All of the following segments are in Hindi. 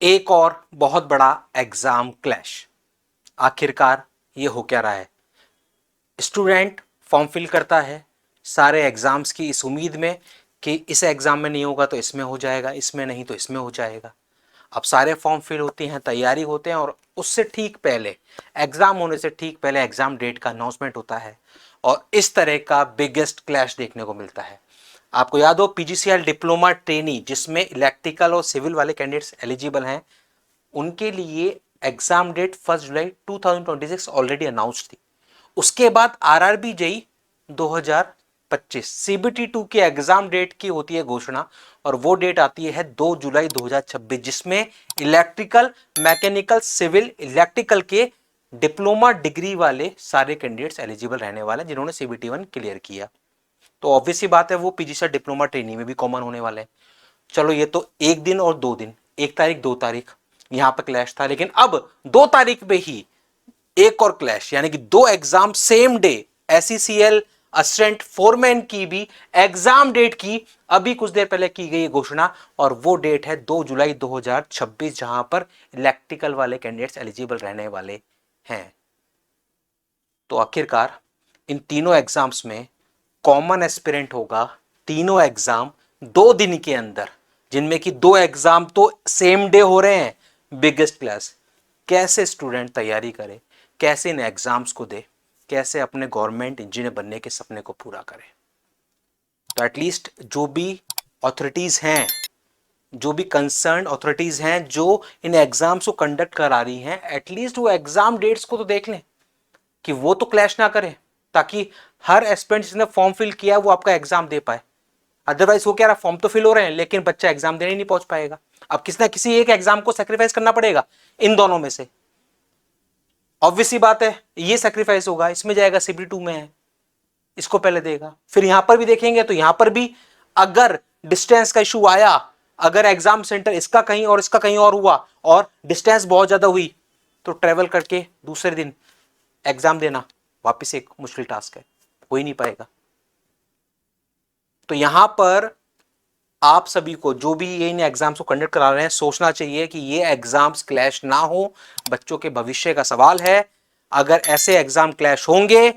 एक और बहुत बड़ा एग्जाम क्लैश। आखिरकार ये हो क्या रहा है? स्टूडेंट फॉर्म फिल करता है सारे एग्जाम्स की इस उम्मीद में कि इस एग्जाम में नहीं होगा तो इसमें हो जाएगा, इसमें नहीं तो इसमें हो जाएगा। अब सारे फॉर्म फिल होते हैं, तैयारी होते हैं, और उससे ठीक पहले, एग्जाम होने से ठीक पहले एग्जाम डेट का अनाउंसमेंट होता है और इस तरह का बिगेस्ट क्लैश देखने को मिलता है। आपको याद हो पीजीसीएल डिप्लोमा ट्रेनी, जिसमें इलेक्ट्रिकल और सिविल वाले कैंडिडेट्स एलिजिबल हैं, उनके लिए एग्जाम डेट 1 जुलाई 2026 ऑलरेडी अनाउंस थी। उसके बाद आरआरबी जेई 2025 सीबीटी 2 के एग्जाम डेट की होती है घोषणा, और वो डेट आती है 2 जुलाई 2026, जिसमें इलेक्ट्रिकल, मैकेनिकल, सिविल, इलेक्ट्रिकल के डिप्लोमा डिग्री वाले सारे कैंडिडेट्स एलिजिबल रहने वाले हैं जिन्होंने सीबीटी 1 क्लियर किया। तो ऑब्वियस सी बात है वो पीजीसीएल डिप्लोमा ट्रेनी में भी कॉमन होने वाले हैं। चलो ये तो एक दिन और 2 दिन, 1 तारीख 2 तारीख यहां पर क्लैश था, लेकिन अब 2 तारीख पे ही एक और क्लैश, यानी कि 2 exam same day. SECL assistant foreman की भी एग्जाम डेट की अभी कुछ देर पहले की गई घोषणा, और वो डेट है 2 जुलाई 2026, जहां पर इलेक्ट्रिकल वाले कैंडिडेट्स एलिजिबल रहने वाले हैं। तो आखिरकार इन तीनों एग्जाम्स में कॉमन एस्पिरेंट होगा। तीनों एग्जाम 2 दिन के अंदर, जिनमें कि 2 एग्जाम तो सेम डे हो रहे हैं। बिगेस्ट क्लास, कैसे स्टूडेंट तैयारी करे, कैसे इन एग्जाम्स को दे, कैसे अपने गवर्नमेंट इंजीनियर बनने के सपने को पूरा करे। तो एटलीस्ट जो भी अथॉरिटीज हैं, जो भी कंसर्न अथॉरिटीज हैं जो इन एग्जाम्स को कंडक्ट करा रही हैं, एटलीस्ट वो एग्जाम डेट्स को तो देख लें कि वो तो क्लैश ना करें, ताकि हर एस्पिरेंट जिसने फॉर्म फिल किया वो आपका एग्जाम दे पाए। अदरवाइज वो क्या रहा, फॉर्म तो फिल हो रहे हैं लेकिन बच्चा एग्जाम देने नहीं पहुंच पाएगा। अब किसी ना किसी एक एग्जाम को सेक्रीफाइस करना पड़ेगा इन दोनों में से। ऑब्वियस सी बात है ये सेक्रीफाइस होगा, इसमें जाएगा सीबीटी 2 में है, इसको पहले देगा। फिर यहां पर भी देखेंगे तो यहां पर भी अगर डिस्टेंस का इशू आया, अगर एग्जाम सेंटर इसका कहीं और इसका कहीं और हुआ और डिस्टेंस बहुत ज्यादा हुई, तो ट्रेवल करके दूसरे दिन एग्जाम देना वापस एक मुश्किल टास्क है, हो ही नहीं पाएगा। तो यहां पर आप सभी को जो भी ये इन एग्जाम्स को कंडक्ट करा रहे हैं सोचना चाहिए कि ये एग्जाम्स क्लैश ना हो, बच्चों के भविष्य का सवाल है। अगर ऐसे एग्जाम क्लैश होंगे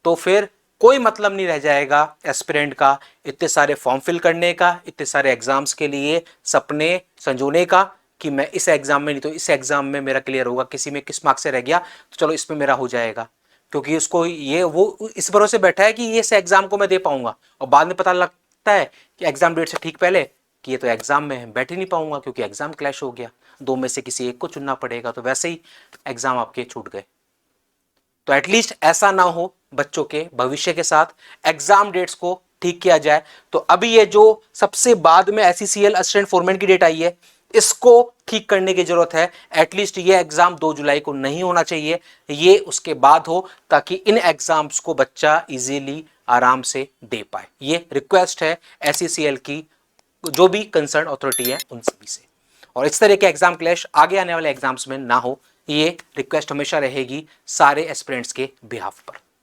तो फिर कोई मतलब नहीं रह जाएगा एस्पिरेंट का इतने सारे फॉर्म फिल करने का, इतने सारे एग्जाम्स के लिए सपने संजोने का कि मैं इस एग्जाम में नहीं तो इस एग्जाम में मेरा क्लियर होगा, किसी में किस मार्क्स से रह गया तो चलो इसमें मेरा हो जाएगा, क्योंकि उसको ये वो इस भरोसे बैठा है कि ये इस एग्जाम को मैं दे पाऊंगा, और बाद में पता लगता है कि एग्जाम डेट से ठीक पहले कि ये तो एग्जाम में बैठ ही नहीं पाऊंगा क्योंकि एग्जाम क्लैश हो गया, 2 में से किसी एक को चुनना पड़ेगा, तो वैसे ही एग्जाम आपके छूट गए। तो एटलीस्ट ऐसा ना हो बच्चों के भविष्य के साथ, एग्जाम डेट्स को ठीक किया जाए। तो अभी ये जो सबसे बाद में एसईसीएल असिस्टेंट फोरमैन की डेट आई है, इसको ठीक करने की जरूरत है। एटलीस्ट ये एग्जाम 2 जुलाई को नहीं होना चाहिए, ये उसके बाद हो, ताकि इन एग्जाम्स को बच्चा इजीली आराम से दे पाए। ये रिक्वेस्ट है एसईसीएल की, जो भी कंसर्न अथॉरिटी है उन सभी से। और इस तरह के एग्जाम क्लैश आगे आने वाले एग्जाम्स में ना हो, ये रिक्वेस्ट हमेशा रहेगी सारे एस्पिरेंट्स के बिहाफ पर।